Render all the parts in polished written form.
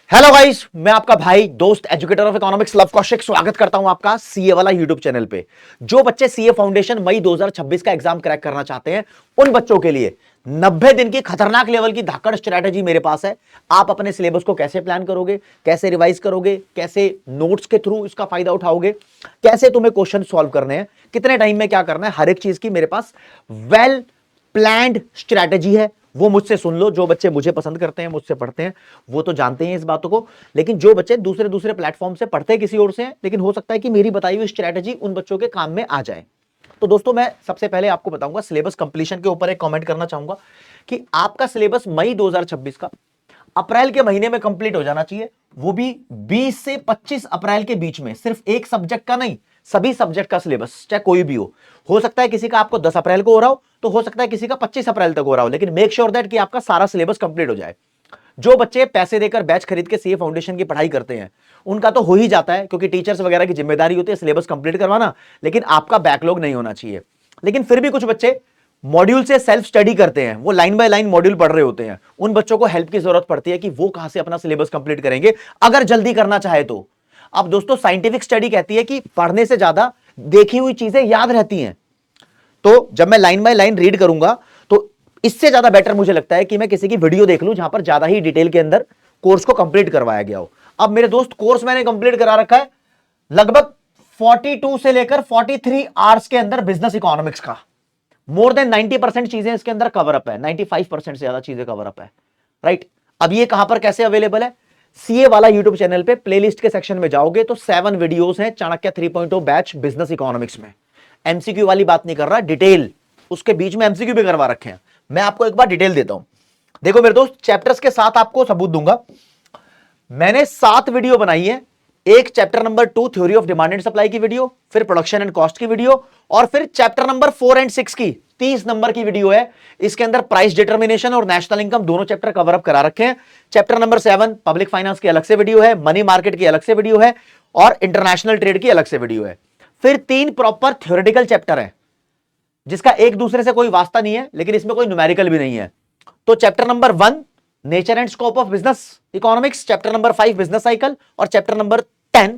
Hello guys, मैं आपका भाई दोस्त educator of economics love Kaushik स्वागत करता हूं आपका सीए वाला यूट्यूब चैनल पे। जो बच्चे सीए फाउंडेशन मई 2026 का एग्जाम क्रैक करना चाहते हैं उन बच्चों के लिए 90 दिन की खतरनाक लेवल की धाकड़ स्ट्रैटेजी मेरे पास है। आप अपने सिलेबस को कैसे प्लान करोगे, कैसे रिवाइज करोगे, कैसे नोट्स के थ्रू इसका फायदा उठाओगे, कैसे तुम्हें क्वेश्चन सॉल्व करने हैं, कितने टाइम में क्या करना है, हर एक चीज की मेरे पास वेल प्लान्ड स्ट्रैटेजी है। वो मुझसे सुन लो। जो बच्चे मुझे पसंद करते हैं, मुझसे पढ़ते हैं, वो तो जानते हैं इस बातों को। लेकिन जो बच्चे दूसरे दूसरे प्लेटफॉर्म से पढ़ते हैं किसी और से, लेकिन हो सकता है कि मेरी बताई हुई स्ट्रैटेजी उन बच्चों के काम में आ जाए। तो दोस्तों, मैं सबसे पहले आपको बताऊंगा सिलेबस कंप्लीशन के ऊपर एक कमेंट करना चाहूंगा कि आपका सिलेबस मई 2026 का अप्रैल के महीने में कंप्लीट हो जाना चाहिए। वो भी 20 से 25 अप्रैल के बीच में। सिर्फ एक सब्जेक्ट का नहीं, सभी सब्जेक्ट का सिलेबस, चाहे कोई भी हो सकता है किसी का आपको 10 अप्रैल को हो रहा हो, तो हो सकता है किसी का 25 अप्रैल तक हो रहा हो, लेकिन मेक श्योर दैट कि आपका सारा सिलेबस कंप्लीट हो जाए। जो बच्चे पैसे देकर बैच खरीद के सीए फाउंडेशन की पढ़ाई करते हैं उनका तो हो ही जाता है, क्योंकि टीचर्स वगैरह की जिम्मेदारी होती है सिलेबस कंप्लीट करवाना, लेकिन आपका बैकलॉग नहीं होना चाहिए। लेकिन फिर भी कुछ बच्चे मॉड्यूल से सेल्फ स्टडी करते हैं, वो लाइन बाय लाइन मॉड्यूल पढ़ रहे होते हैं। उन बच्चों को हेल्प की जरूरत पड़ती है कि वो कहां से अपना सिलेबस कंप्लीट करेंगे अगर जल्दी करना चाहे तो। अब दोस्तों, साइंटिफिक स्टडी कहती है कि पढ़ने से ज्यादा देखी हुई चीजें याद रहती हैं। तो जब मैं लाइन बाय लाइन रीड करूंगा तो इससे ज्यादा बेटर मुझे लगता है कि मैं किसी की वीडियो देख लूं जहां पर ज्यादा ही डिटेल के अंदर कोर्स को कंप्लीट करवाया गया हो। अब मेरे दोस्त, कोर्स मैंने कंप्लीट करा रखा है लगभग 42 से लेकर 43 आवर्स के अंदर बिजनेस इकोनॉमिक्स का। मोर देन 90% चीजें इसके अंदर कवर अप है, 95% से ज्यादा चीजें कवर अप है। राइट। अब ये कहां पर कैसे अवेलेबल है? सीए वाला यूट्यूब चैनल पे प्लेलिस्ट के सेक्शन में जाओगे तो 7 वीडियोस हैं चाणक्य 3.0 बैच बिजनेस इकोनॉमिक्स में। एमसीक्यू वाली बात नहीं कर रहा, डिटेल। उसके बीच में एमसीक्यू भी करवा रखे हैं। मैं आपको एक बार डिटेल देता हूं। देखो मेरे दोस्त, चैप्टर्स के साथ आपको सबूत दूंगा। मैंने 7 वीडियो बनाई है। एक chapter number 2 theory of demand and supply की वीडियो, फिर प्रोडक्शन एंड कॉस्ट की वीडियो, और फिर चैप्टर नंबर 4 एंड 6 की 30 नंबर की वीडियो है। इसके अंदर प्राइस डिटर्मिनेशन और नेशनल इनकम दोनों चैप्टर कवर अप करा रखे हैं। चैप्टर नंबर 7 पब्लिक फाइनेंस की अलग से वीडियो है, मनी मार्केट की अलग से वीडियो है, और इंटरनेशनल ट्रेड की अलग से वीडियो है। फिर 3 प्रॉपर थ्योरेटिकल चैप्टर है जिसका एक दूसरे से कोई वास्ता नहीं है, लेकिन इसमें कोई न्यूमेरिकल भी नहीं है। तो chapter number 1 nature and scope of business economics, chapter number 5 business cycle, और चैप्टर नंबर 10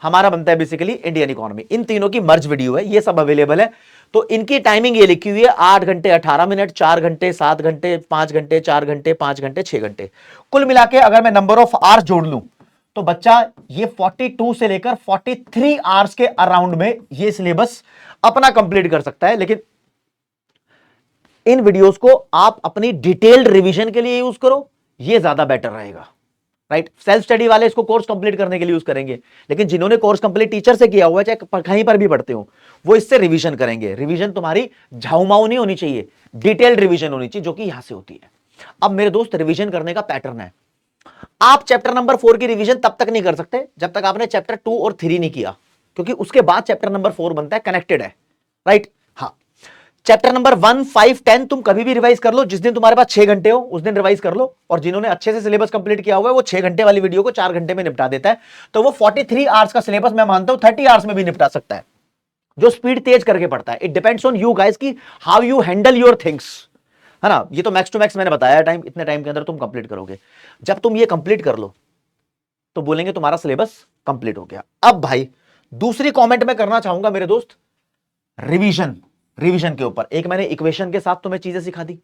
हमारा बनता है बेसिकली इंडियन इकोनॉमी। इन तीनों की मर्ज वीडियो है, ये सब अवेलेबल है। तो इनकी टाइमिंग ये लिखी हुई है 8 घंटे 18 मिनट, 4 घंटे 7 घंटे, 5 घंटे 4 घंटे, 5 घंटे 6 घंटे। कुल मिला के अगर मैं नंबर ऑफ आवर्स जोड़ लूं तो बच्चा ये 42 से लेकर 43 आवर्स के अराउंड में ये सिलेबस अपना कंप्लीट कर सकता है। लेकिन इन वीडियोस को आप अपनी डिटेल्ड रिवीजन के लिए यूज करो, ये ज्यादा बेटर रहेगा। राइट। सेल्फ स्टडी वाले इसको कोर्स कंप्लीट करने के लिए यूज करेंगे, लेकिन जिन्होंने कोर्स कंप्लीट टीचर से किया हुआ है, चाहे कहीं पर भी पढ़ते हो, वो इससे रिवीजन करेंगे। रिवीजन तुम्हारी झाऊमाऊ नहीं होनी चाहिए, डिटेल्ड रिवीजन होनी चाहिए, जो कि यहां से होती है। अब मेरे दोस्त, रिवीजन करने का पैटर्न है। आप चैप्टर नंबर 4 की रिवीजन तब तक नहीं कर सकते जब तक आपने चैप्टर 2 और 3 नहीं किया, क्योंकि उसके बाद चैप्टर नंबर 4 बनता है, कनेक्टेड है। राइट। हाँ, चैप्टर नंबर 1, 5, 10 तुम कभी भी रिवाइज कर लो, जिस दिन तुम्हारे पास 6 घंटे हो उस दिन रिवाइज कर लो। और जिन्होंने अच्छे से सिलेबस कंप्लीट किया हुआ है वो 6 घंटे वाली वीडियो को 4 घंटे में निपटा देता है। तो वो 43 आवर्स का सिलेबस मैं मानता हूं 30 आवर्स में भी निपटा सकता है, जो स्पीड तेज करके पढ़ता है। It depends on you guys की how you handle your things, है ना। ये तो मैक्स टू मैक्स मैंने बताया टाइम, इतने टाइम के अंदर तुम कंप्लीट करोगे। जब तुम ये कंप्लीट कर लो तो बोलेंगे तुम्हारा सिलेबस कंप्लीट हो गया। अब भाई, दूसरी कमेंट मैं करना चाहूंगा मेरे दोस्त, रिवीजन के ऊपर। एक मैंने इक्वेशन के साथ तुम्हें चीजें सिखा दी,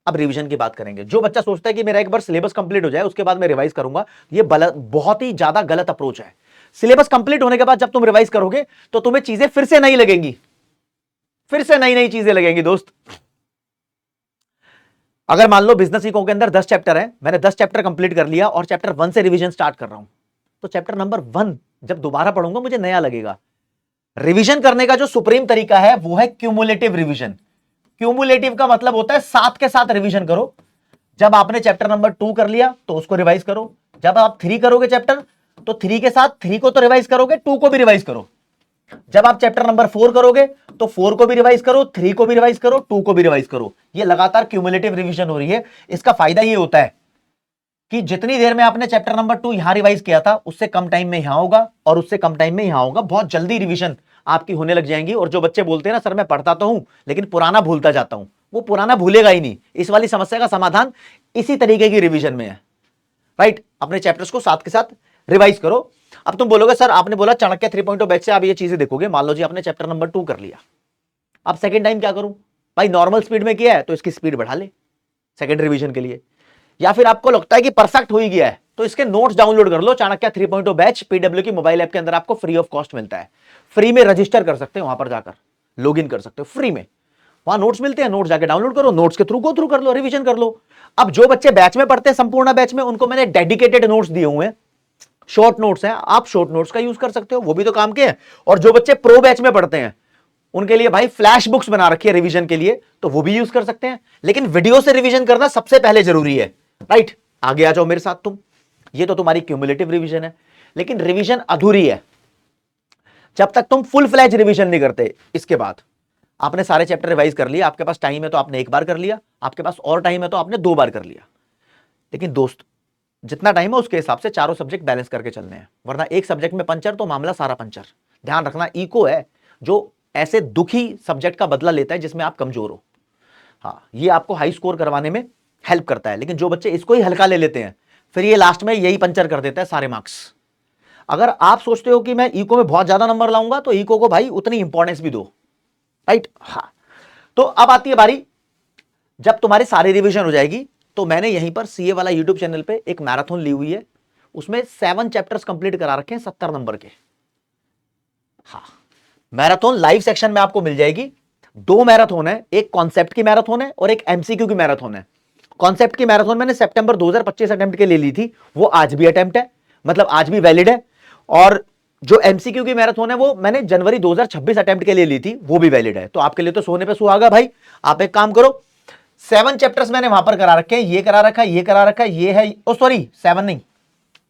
अब रिवीजन की बात करेंगे। जो बच्चा सोचता है कि मेरा एक बार सिलेबस कंप्लीट हो जाए उसके बाद मैं रिवाइज करूंगा, ये बहुत ही ज्यादा गलत अप्रोच है। सिलेबस कंप्लीट होने के बाद जब तुम रिवाइज करोगे तो तुम्हें चीजें फिर से नई लगेंगी, फिर से नई नई चीजें लगेंगी दोस्त। अगर मान लो बिजनेस इको के अंदर 10 चैप्टर है, मैंने 10 चैप्टर कंप्लीट कर लिया और चैप्टर 1 से रिवीजन स्टार्ट कर रहा हूं, तो चैप्टर नंबर 1 जब दोबारा पढ़ूंगा मुझे नया लगेगा। रिवीजन करने का जो सुप्रीम तरीका है वो है क्यूमुलेटिव रिवीजन। क्यूमुलेटिव का मतलब होता है साथ के साथ रिवीजन करो। जब आपने चैप्टर नंबर 2 कर लिया तो उसको रिवाइज करो, जब आप 3 करोगे चैप्टर तो 3 के साथ 3 को तो रिवाइज करोगे, 2 को भी रिवाइज करो। जब आप चैप्टर नंबर 4 करोगे तो 4 को भी रिवाइज करो, 3 को भी रिवाइज करो, 2 को भी रिवाइज करो। ये लगातार क्यूमुलेटिव रिवीजन हो रही है। इसका फायदा ये होता है कि जितनी देर में आपने चैप्टर नंबर 2 यहां रिवाइज किया था उससे कम टाइम में यहां होगा, और उससे कम टाइम में यहां होगा। बहुत जल्दी रिवीजन आपकी होने लग जाएंगी। और जो बच्चे बोलते हैं ना, सर मैं पढ़ता तो हूं लेकिन पुराना भूलता जाता हूं, वो पुराना भूलेगा ही नहीं। इस वाली समस्या का समाधान इसी तरीके की रिवीजन में है। राइट। अपने चैप्टर्स को साथ के साथ रिवाइज करो। अब तुम बोलोगे सर आपने बोला चाणक्य 3.0 बैच से आप ये चीजें देखोगे, मान लो जी आपने चैप्टर नंबर 2 कर लिया, अब सेकंड टाइम क्या करूं भाई, नॉर्मल स्पीड में किया है तो इसकी स्पीड बढ़ा ले सेकंड रिवीजन के लिए, या फिर आपको लगता है कि परफेक्ट हो ही गया है तो इसके नोट्स डाउनलोड कर लो। चाणक्य 3.0 बैच पीडब्ल्यू की मोबाइल ऐप के अंदर आपको फ्री ऑफ कॉस्ट मिलता है, फ्री में रजिस्टर कर सकते हो, वहां पर जाकर लॉग इन कर सकते हो फ्री में, वहां नोट्स मिलते हैं, नोट्स जाके डाउनलोड करो, नोट्स के थ्रू गो थ्रू कर लो, रिवीजन कर लो। अब जो बच्चे बैच में पढ़ते हैं संपूर्ण बैच में, उनको मैंने डेडिकेटेड नोट्स दिए हुए हैं, शॉर्ट नोट्स हैं, आप शॉर्ट नोट्स का यूज कर सकते हो, वो भी तो काम के हैं। और जो बच्चे प्रो बैच में पढ़ते हैं उनके लिए भाई फ्लैश बुक्स बना रखी है रिवीजन के लिए, तो वो भी यूज कर सकते हैं, लेकिन वीडियो से रिवीजन करना सबसे पहले जरूरी है, राइट। आगे आ जाओ मेरे साथ तुम, ये तो तुम्हारी क्यूमुलेटिव रिवीजन है, लेकिन रिवीजन अधूरी है जब तक तुम फुल फ्लैज रिवीजन नहीं करते। इसके बाद आपने सारे चैप्टर रिवाइज कर लिए, आपके पास टाइम है तो आपने एक बार कर लिया, आपके पास और टाइम है तो आपने 2 बार कर लिया, लेकिन दोस्त जितना टाइम है उसके हिसाब से चारों सब्जेक्ट बैलेंस करके चलने हैं, वरना एक सब्जेक्ट में पंचर तो मामला सारा पंचर। ध्यान रखना, इको है जो ऐसे दुखी सब्जेक्ट का बदला लेता है जिसमें आप कमजोर हो। हाँ, ये आपको हाई स्कोर करवाने में हेल्प करता है, लेकिन जो बच्चे इसको ही हल्का ले लेते हैं फिर ये लास्ट में यही पंचर कर देता है सारे मार्क्स। अगर आप सोचते हो कि मैं इको में बहुत ज्यादा नंबर लाऊंगा तो इको को भाई उतनी इंपॉर्टेंस भी दो, राइट। हाँ, तो अब आती है बारी, जब तुम्हारी सारी रिवीजन हो जाएगी तो मैंने यहीं पर सीए वाला यूट्यूब चैनल पे एक मैराथन ली हुई है, उसमें 7 चैप्टर्स कंप्लीट करा रखे हैं 70 नंबर के। हाँ, मैराथन लाइव सेक्शन में आपको मिल जाएगी। 2 मैराथन है, एक कॉन्सेप्ट की मैराथन है और एक एमसीक्यू की मैराथन है। कॉन्सेप्ट की मैराथन मैंने सितंबर 2025 अटेम्प्ट के लिए ली थी, वो आज भी अटेम्प्ट है, मतलब आज भी वैलिड है। और जो एमसीक्यू की मैराथन है वो मैंने जनवरी 2026 अटेम्प्ट के लिए ली थी, वो भी वैलिड है। तो आपके लिए तो सोने पे सुहागा भाई। आप एक काम करो, 7 चैप्टर्स मैंने वहां पर करा रखे हैं, ये करा रखा है, ये करा रखा है, ये है, ओ सॉरी 7 नहीं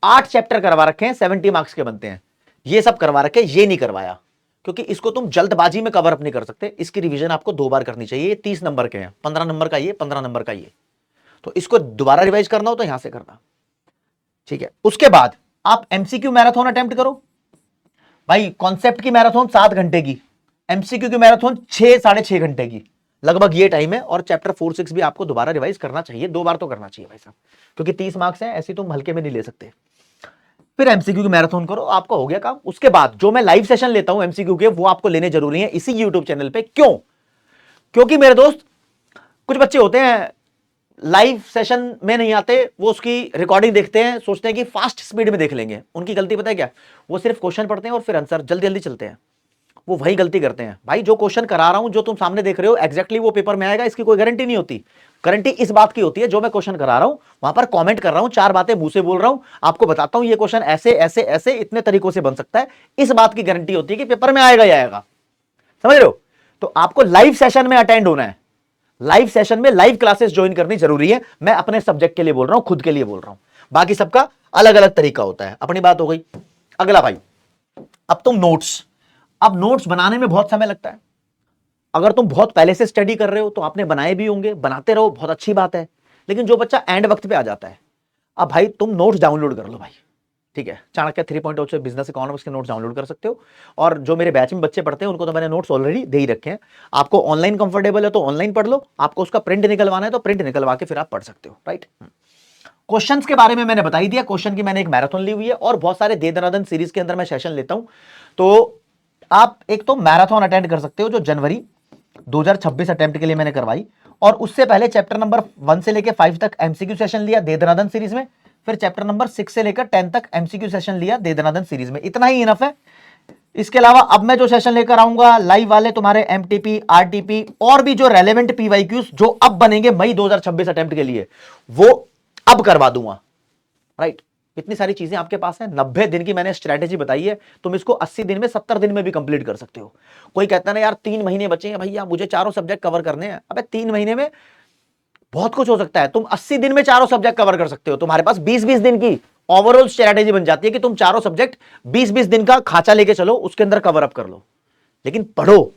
8 चैप्टर करवा रखे हैं, 70 मार्क्स के बनते हैं, ये सब करवा रखे, ये नहीं करवाया क्योंकि इसको तुम जल्दबाजी में कवर अप नहीं कर सकते। इसकी रिवीजन आपको 2 बार करनी चाहिए। ये 30 नंबर के हैं, 15 नंबर का ये, 15 नंबर का ये, तो इसको दोबारा रिवाइज करना हो तो यहां से करना, ठीक है। उसके बाद आप एमसीक्यू मैराथन अटेम्प्ट करो भाई। कॉन्सेप्ट की मैराथन 7 घंटे की, एमसीक्यू की मैराथन 6 साढ़े 6 घंटे की, लगभग ये टाइम है। और चैप्टर 4-6 भी आपको दोबारा रिवाइज करना चाहिए, 2 बार तो करना चाहिए भाई साहब, क्योंकि 30 मार्क्स हैं, ऐसे तुम हल्के में नहीं ले सकते। फिर एमसीक्यू की मैराथन करो, आपका हो गया काम। उसके बाद जो मैं लाइव सेशन लेता हूं एमसीक्यू के, वो आपको लेने जरूरी है इसी यूट्यूब चैनल पे। क्यों? क्योंकि मेरे दोस्त कुछ बच्चे होते हैं लाइव सेशन में नहीं आते, वो उसकी रिकॉर्डिंग देखते हैं, सोचते हैं कि फास्ट स्पीड में देख लेंगे। उनकी गलती पता है क्या? वो सिर्फ क्वेश्चन पढ़ते हैं और फिर आंसर जल्दी जल्दी चलते हैं, वो वही गलती करते हैं भाई। जो क्वेश्चन करा रहा हूं, जो तुम सामने देख रहे हो, एग्जैक्टली वो पेपर में आएगा, इसकी कोई गारंटी नहीं होती। गारंटी इस बात की होती है, जो मैं क्वेश्चन करा रहा हूं वहां पर कमेंट कर रहा हूं, 4 बातें मुंह से बोल रहा हूं, आपको बताता हूं ये क्वेश्चन ऐसे ऐसे ऐसे इतने तरीकों से बन सकता है, इस बात की गारंटी होती है कि पेपर में आएगा ही आएगा। समझ रहे हो? तो आपको लाइव सेशन में अटेंड होना है, लाइव सेशन में लाइव क्लासेस ज्वाइन करनी जरूरी है। मैं अपने सब्जेक्ट के लिए बोल रहा हूं, खुद के लिए बोल रहा हूं, बाकी सबका अलग अलग तरीका होता है। अपनी बात हो गई। अगला भाई, अब तुम नोट्स, अब नोट्स बनाने में बहुत समय लगता है। अगर तुम बहुत पहले से स्टडी कर रहे हो तो आपने बनाए भी होंगे, बनाते रहो, बहुत अच्छी बात है। लेकिन जो बच्चा एंड वक्त पे आ जाता है, अब भाई तुम नोट्स डाउनलोड कर लो भाई, ठीक है। चाणक्य 3.0 से बिजनेस इकोनॉमिक्स के नोट्स डाउनलोड कर सकते हो। और जो मेरे बैच में बच्चे पढ़ते हैं उनको तो मैंने नोट्स ऑलरेडी दे ही रखे हैं। आपको ऑनलाइन कंफर्टेबल है तो ऑनलाइन पढ़ लो, आपको उसका प्रिंट निकलवाना है तो प्रिंट निकलवा के फिर आप पढ़ सकते हो, राइट। क्वेश्चंस के बारे में मैंने बता ही दिया, क्वेश्चन की मैंने एक मैराथन ली हुई है और बहुत सारे दे दनादन सीरीज के अंदर मैं सेशन लेता हूं। तो आप एक तो मैराथन अटेंड कर सकते हो जो जनवरी 2026 अटेम्प्ट के लिए मैंने करवाई, और उससे पहले चैप्टर नंबर 1 से लेकर 5 तक एमसीक्यू सेशन लिया दे दनादन सीरीज में, फिर चैप्टर नंबर 6 से लेकर 10 तक एमसीक्यू सेशन लिया दे दनादन सीरीज में। इतना ही इनफ है। इसके अलावा अब मैं जो सेशन लेकर आऊंगा लाइव वाले, तुम्हारे एमटीपी, आरटीपी और भी जो रेलेवेंट पीवाईक्यूज जो अब बनेंगे मई 2026 अटेम्प्ट के लिए, वो अब करवा दूंगा, राइट। इतनी सारी चीजें आपके पास हैं। 90 दिन की मैंने स्ट्रेटेजी बताई है, तुम इसको 80 दिन में, 70 दिन में भी कंप्लीट कर सकते हो। कोई कहता है ना यार 3 महीने बचे हैं भैया, मुझे चारों सब्जेक्ट कवर करने हैं। अबे 3 महीने में बहुत कुछ हो सकता है। तुम 80 दिन में चारों सब्जेक्ट कवर कर सकते हो। तुम्हारे पास 20-20 दिन की ओवरऑल स्ट्रेटेजी बन जाती है कि तुम चारों सब्जेक्ट 20-20 दिन का खाचा लेके चलो, उसके अंदर कवर अप कर लो। लेकिन पढ़ो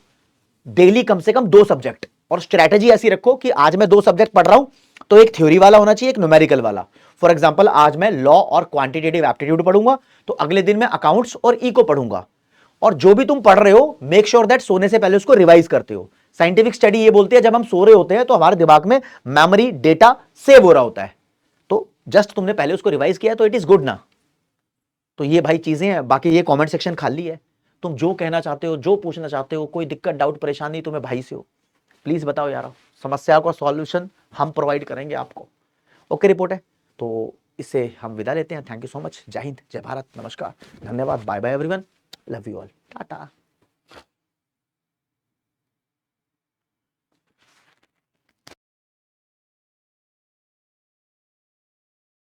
डेली कम से कम 2 सब्जेक्ट, और स्ट्रेटेजी ऐसी रखो कि आज मैं 2 सब्जेक्ट पढ़ रहा हूं तो एक थ्योरी वाला होना चाहिए, एक न्यूमेरिकल वाला। फॉर एग्जांपल आज मैं लॉ और क्वांटिटेटिव एप्टीट्यूड पढ़ूंगा तो अगले दिन मैं अकाउंट्स और इको पढ़ूंगा। और जो भी तुम पढ़ रहे हो मेक श्योर दैट सोने से पहले उसको रिवाइज करते हो। साइंटिफिक स्टडी ये बोलती है जब हम सो रहे होते हैं तो हमारे दिमाग में मेमोरी डेटा सेव हो रहा होता है, तो जस्ट तुमने पहले उसको रिवाइज किया तो इट इज गुड ना। तो ये भाई चीजें हैं, बाकी ये कमेंट सेक्शन खाली है, तुम जो कहना चाहते हो, जो पूछना चाहते हो, कोई दिक्कत डाउट परेशानी तुम्हें भाई से हो, प्लीज बताओ यार, समस्या का सॉल्यूशन हम प्रोवाइड करेंगे आपको। ओके रिपोर्ट है, तो इससे हम विदा लेते हैं। थैंक यू सो मच, जय हिंद, जय भारत, नमस्कार, धन्यवाद, bye bye everyone, love you all, Tata.